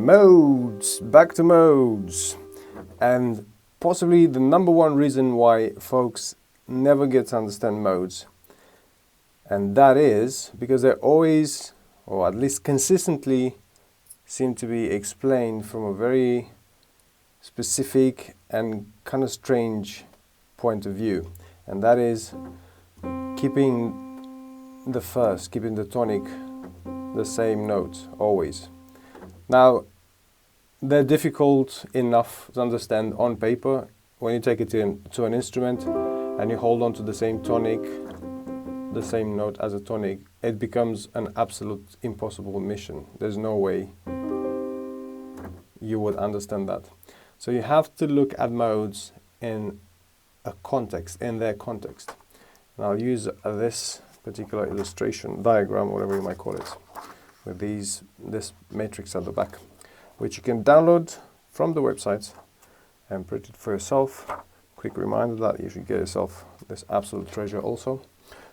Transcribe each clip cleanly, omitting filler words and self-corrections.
Modes, back to modes, and possibly the number one reason why folks never get to understand modes, and that is because they're always, or at least consistently, seem to be explained from a very specific and kind of strange point of view, and that is keeping the tonic the same note always. Now, they're difficult enough to understand on paper. When you take it to an instrument and you hold on to the same tonic, the same note as a tonic, it becomes an absolute impossible mission. There's no way you would understand that. So you have to look at modes in a context, in their context. And I'll use this particular illustration, diagram, whatever you might call it, with this matrix at the back, which you can download from the website and print it for yourself. Quick reminder that you should get yourself this absolute treasure also.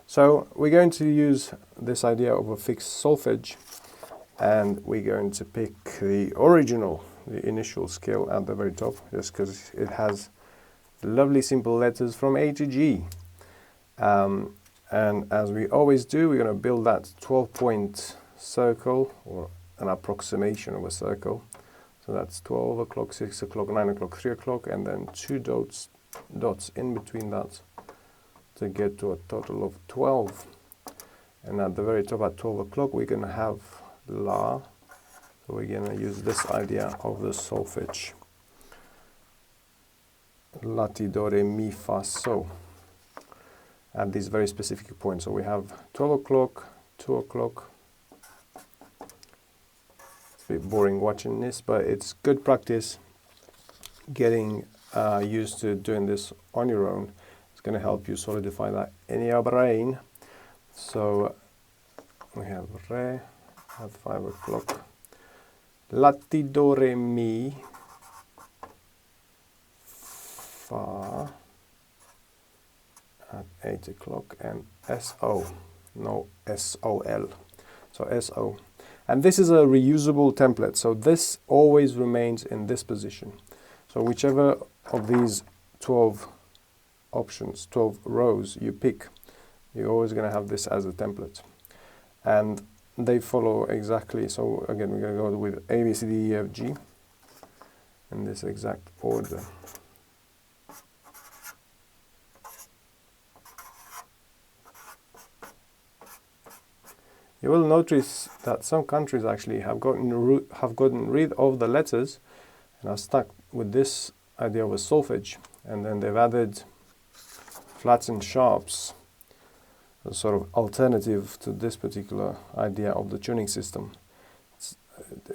So we're going to use this idea of a fixed solfege, and we're going to pick the initial scale at the very top, just because it has lovely simple letters from A to G. And as we always do, we're going to build that 12-point circle, or an approximation of a circle. So that's 12 o'clock, 6 o'clock, 9 o'clock, 3 o'clock, and then two dots in between that to get to a total of 12. And at the very top, at 12 o'clock, we're going to have La. So we're going to use this idea of the solfege. La, ti, do, re, mi, fa, so. At these very specific points. So we have 12 o'clock, 2 o'clock. It's a bit boring watching this, but it's good practice getting used to doing this on your own. It's going to help you solidify that in your brain. So we have re at 5 o'clock. La, ti, do, re, mi, fa at 8 o'clock, and SO, no SOL, so SO. And this is a reusable template, so this always remains in this position. So whichever of these 12 options, 12 rows you pick, you're always going to have this as a template. And they follow exactly, so again we're going to go with A, B, C, D, E, F, G in this exact order. You will notice that some countries actually have gotten rid of the letters and are stuck with this idea of a solfege, and then they've added flats and sharps, a sort of alternative to this particular idea of the tuning system.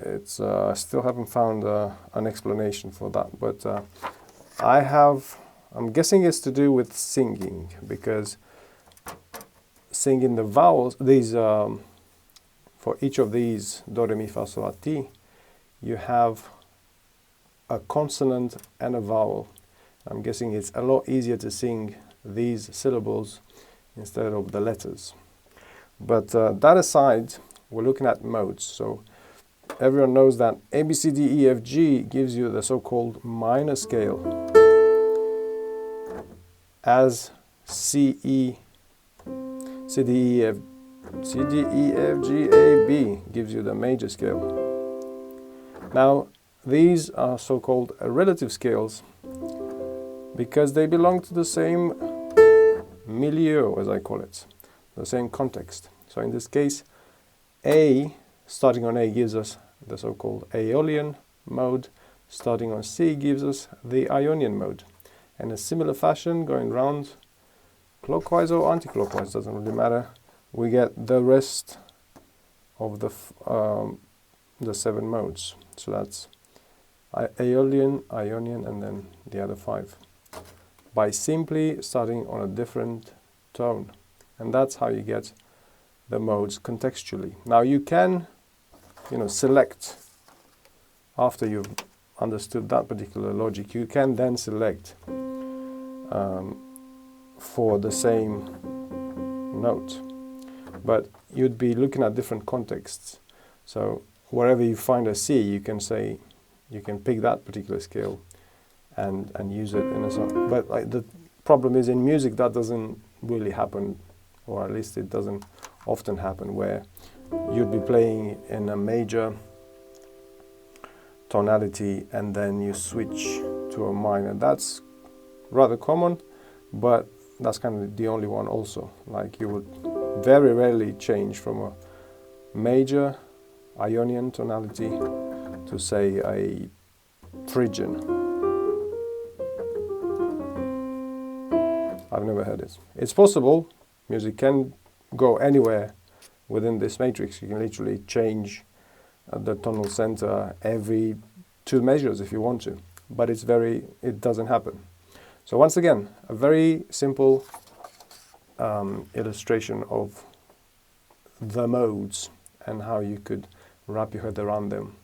I still haven't found an explanation for that, but I'm guessing it's to do with singing, because singing the vowels, for each of these, do, re, mi, fa, sol, la, ti, you have a consonant and a vowel. I'm guessing it's a lot easier to sing these syllables instead of the letters. But that aside, we're looking at modes. So everyone knows that A, B, C, D, E, F, G gives you the so-called minor scale, as C, D, E, F, G, A, B gives you the major scale. Now, these are so-called relative scales because they belong to the same milieu, as I call it, the same context. So in this case, A, starting on A, gives us the so-called Aeolian mode. Starting on C gives us the Ionian mode. And in a similar fashion, going round clockwise or anti-clockwise, doesn't really matter, we get the rest of the 7 modes. So that's Aeolian, Ionian, and then the other 5, by simply starting on a different tone. And that's how you get the modes contextually. Now you can, select, after you've understood that particular logic, you can then select for the same note. But you'd be looking at different contexts. So wherever you find a C, you can say, you can pick that particular scale and use it in a song. But like, the problem is in music that doesn't really happen, or at least it doesn't often happen, where you'd be playing in a major tonality and then you switch to a minor. That's rather common, but that's kind of the only one also. Like, you would very rarely change from a major Ionian tonality to, say, a Phrygian. I've never heard it. It's possible. Music can go anywhere within this matrix. You can literally change the tonal center every 2 measures if you want to, but it doesn't happen. So once again, a very simple illustration of the modes and how you could wrap your head around them